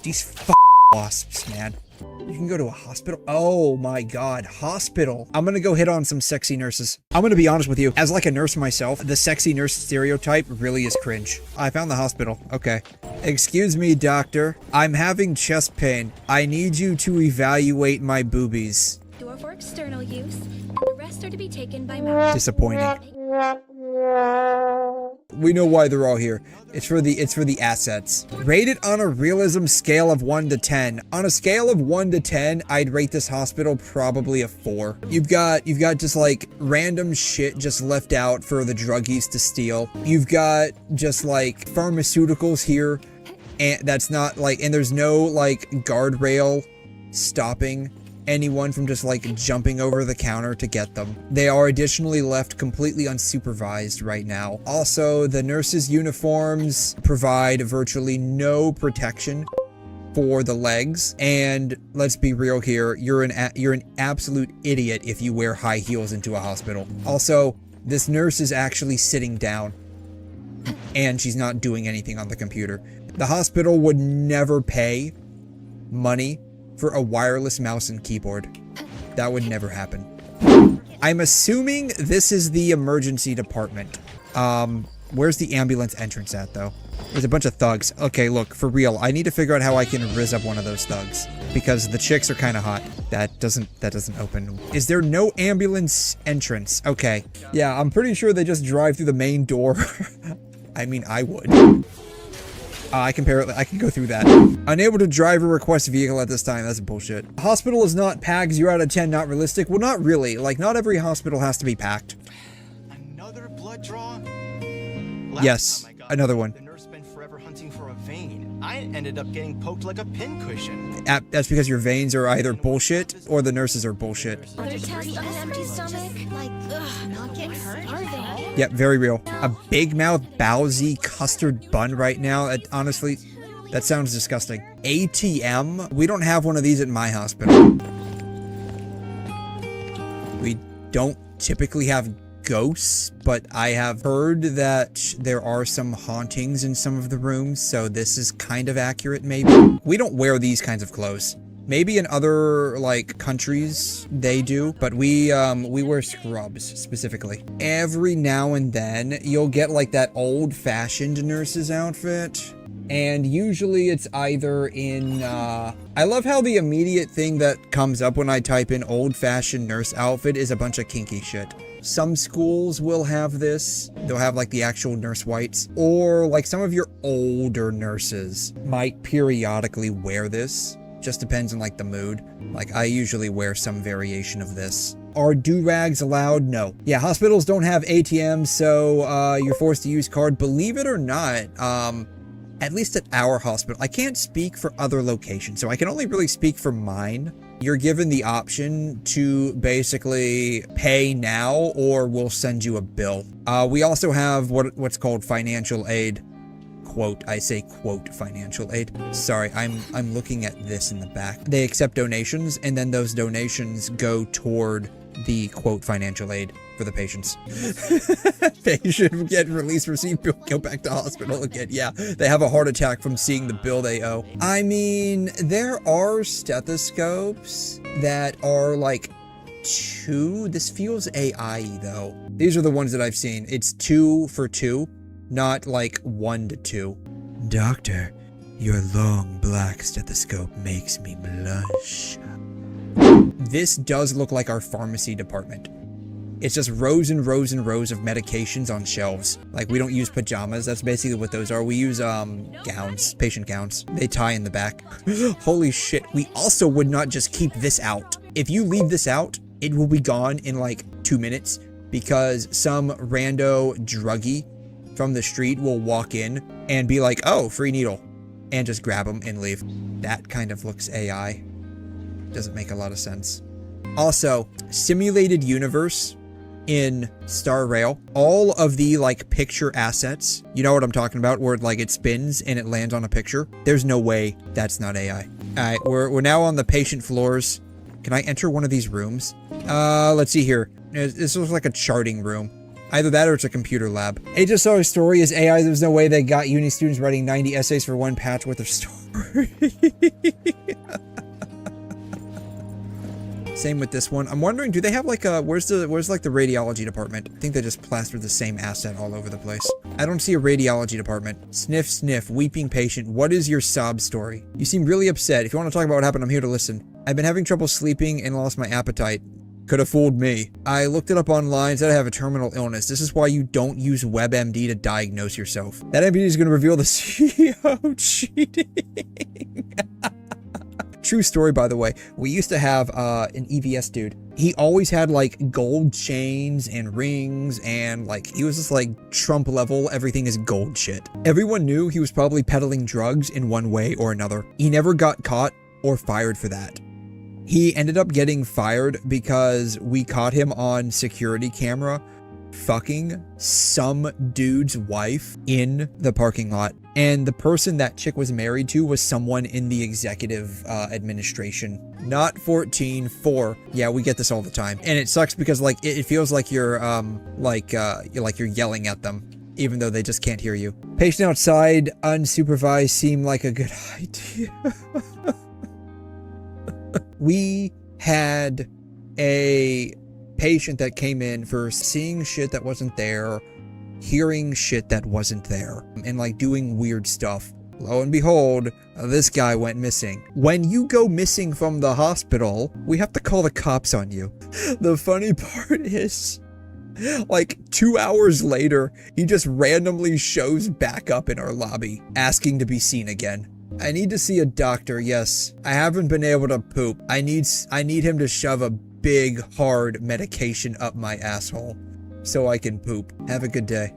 These wasps, man. You can go to a hospital. Oh my god, hospital. I'm gonna go hit on some sexy nurses. I'm gonna be honest with you. As like a nurse myself, the sexy nurse stereotype really is cringe. I found the hospital. Okay. Excuse me, doctor. I'm having chest pain. I need you to evaluate my boobies. Door for external use. The rest are to be taken by mouth. Disappointing. We know why they're all here. It's for the assets. Rate it on a realism scale of 1 to 10. On a scale of 1 to 10, I'd rate this hospital probably a 4. You've got just like random shit just left out for the druggies to steal. You've got just like pharmaceuticals here, and that's not like, and there's no like guardrail stopping anyone from just like jumping over the counter to get them. They are additionally left completely unsupervised right now. Also, the nurses' uniforms provide virtually no protection for the legs, and let's be real here, you're an absolute idiot if you wear high heels into a hospital. Also, this nurse is actually sitting down and she's not doing anything on the computer. The hospital would never pay money for a wireless mouse and keyboard. That would never happen. I'm assuming this is the emergency department. Where's the ambulance entrance at, though? There's a bunch of thugs. Okay, look, for real, I need to figure out how I can rizz up one of those thugs, because the chicks are kind of hot. That doesn't open. Is there no ambulance entrance? Okay. Yeah, I'm pretty sure they just drive through the main door. I mean, I would. I can go through that. Unable to drive or request vehicle at this time. That's bullshit. Hospital is not packed. 0 out of 10, not realistic. Well, not really. Like, not every hospital has to be packed. Another blood draw? Yes, another one. The nurse spent forever hunting for a vein. I ended up getting poked like a pincushion. That's because your veins are either bullshit or the nurses are bullshit. Other tests on an empty stomach? Like, ugh, not getting hurt, are they? Yep, very real. A big mouth bowsy custard bun right now. Honestly, that sounds disgusting. ATM? We don't have one of these at my hospital. We don't typically have ghosts, but I have heard that there are some hauntings in some of the rooms, so this is kind of accurate, maybe. We don't wear these kinds of clothes. Maybe in other, like, countries they do, but we wear scrubs, specifically. Every now and then, you'll get, like, that old-fashioned nurse's outfit, and usually it's either in, I love how the immediate thing that comes up when I type in old-fashioned nurse outfit is a bunch of kinky shit. Some schools will have this. They'll have like the actual nurse whites, or like some of your older nurses might periodically wear this. Just depends on like the mood. Like I usually wear some variation of this. Are do-rags allowed? No. Yeah, hospitals don't have ATMs, so you're forced to use card. Believe it or not, at least at our hospital, I can't speak for other locations, so I can only really speak for mine. You're given the option to basically pay now or we'll send you a bill. We also have what's called financial aid. Quote, I say quote financial aid. Sorry, I'm looking at this in the back. They accept donations and then those donations go toward the quote financial aid for the patients. Patient get released, receive bill, go back to hospital again. Yeah, they have a heart attack from seeing the bill they owe. I mean, there are stethoscopes that are like 2. This feels AI though. These are the ones that I've seen. It's 2 for 2, not like 1 to 2. Doctor, your long black stethoscope makes me blush. This does look like our pharmacy department. It's just rows and rows and rows of medications on shelves. Like, we don't use pajamas. That's basically what those are. We use, gowns, patient gowns. They tie in the back. Holy shit. We also would not just keep this out. If you leave this out, it will be gone in, like, 2 minutes because some rando druggie from the street will walk in and be like, oh, free needle, and just grab them and leave. That kind of looks AI. Doesn't make a lot of sense. Also, simulated universe in Star Rail, all of the like picture assets, you know what I'm talking about, where like it spins and it lands on a picture. There's no way that's not AI. Alright, we're now on the patient floors. Can I enter one of these rooms? Let's see here. This looks like a charting room. Either that or it's a computer lab. HSR story is AI. There's no way they got uni students writing 90 essays for one patch worth of story. Same with this one. I'm wondering, do they have like a, where's like the radiology department? I think they just plastered the same asset all over the place. I don't see a radiology department. Sniff, sniff, weeping patient. What is your sob story? You seem really upset. If you want to talk about what happened, I'm here to listen. I've been having trouble sleeping and lost my appetite. Could have fooled me. I looked it up online, said I have a terminal illness. This is why you don't use WebMD to diagnose yourself. That MD is going to reveal the CEO cheating. True story, by the way. We used to have an EVS dude. He always had like gold chains and rings, and like he was just like Trump level, everything is gold shit. Everyone knew he was probably peddling drugs in one way or another. He never got caught or fired for that. He ended up getting fired because we caught him on security camera fucking some dude's wife in the parking lot. And the person that chick was married to was someone in the executive administration. Not 14, 4. Yeah, we get this all the time. And it sucks because like it feels like you're you're yelling at them, even though they just can't hear you. Patient outside, unsupervised, seemed like a good idea. We had a patient that came in for seeing shit that wasn't there, hearing shit that wasn't there, and like doing weird stuff. Lo and behold, this guy went missing. When you go missing from the hospital, we have to call the cops on you. The funny part is, like 2 hours later, he just randomly shows back up in our lobby, asking to be seen again. I need to see a doctor, yes. I haven't been able to poop. I need him to shove a big, hard medication up my asshole so I can poop. Have a good day.